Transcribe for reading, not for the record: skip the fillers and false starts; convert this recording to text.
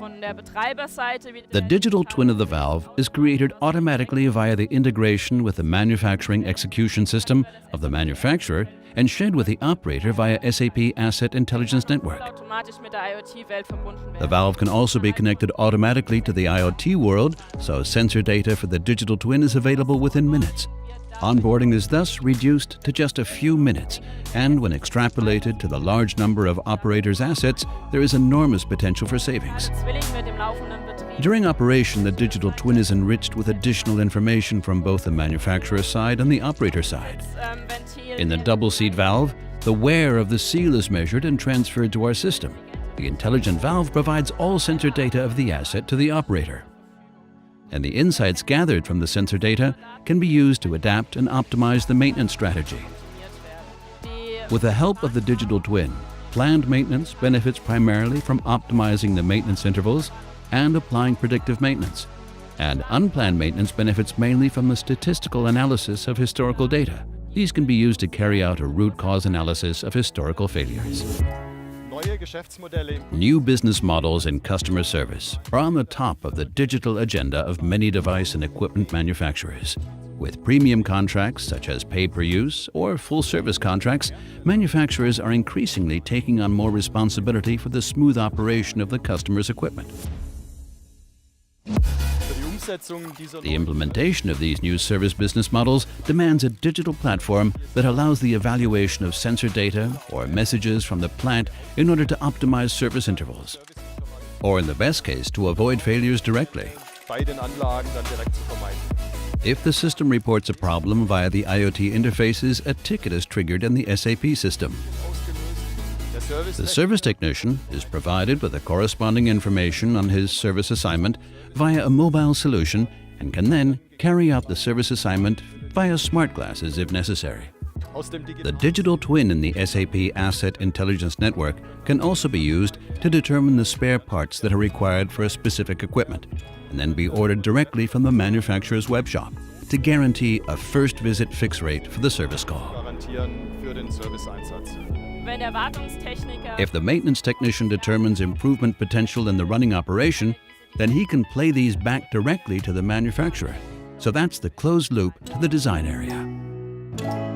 The digital twin of the valve is created automatically via the integration with the manufacturing execution system of the manufacturer and shared with the operator via SAP Asset Intelligence Network. The valve can also be connected automatically to the IoT world, so sensor data for the digital twin is available within minutes. Onboarding is thus reduced to just a few minutes, and when extrapolated to the large number of operators' assets, there is enormous potential for savings. During operation, the digital twin is enriched with additional information from both the manufacturer side and the operator side. In the double seat valve, the wear of the seal is measured and transferred to our system. The intelligent valve provides all sensor data of the asset to the operator, and the insights gathered from the sensor data can be used to adapt and optimize the maintenance strategy. With the help of the digital twin, planned maintenance benefits primarily from optimizing the maintenance intervals and applying predictive maintenance, and unplanned maintenance benefits mainly from the statistical analysis of historical data. These can be used to carry out a root cause analysis of historical failures. New business models in customer service are on the top of the digital agenda of many device and equipment manufacturers. With premium contracts such as pay-per-use or full-service contracts, manufacturers are increasingly taking on more responsibility for the smooth operation of the customer's equipment. The implementation of these new service business models demands a digital platform that allows the evaluation of sensor data or messages from the plant in order to optimize service intervals, or in the best case, to avoid failures directly. If the system reports a problem via the IoT interfaces, a ticket is triggered in the SAP system. The service technician is provided with the corresponding information on his service assignment via a mobile solution and can then carry out the service assignment via smart glasses if necessary. The digital twin in the SAP Asset Intelligence Network can also be used to determine the spare parts that are required for a specific equipment and then be ordered directly from the manufacturer's web shop to guarantee a first visit fix rate for the service call. If the maintenance technician determines improvement potential in the running operation, then he can play these back directly to the manufacturer. So that's the closed loop to the design area.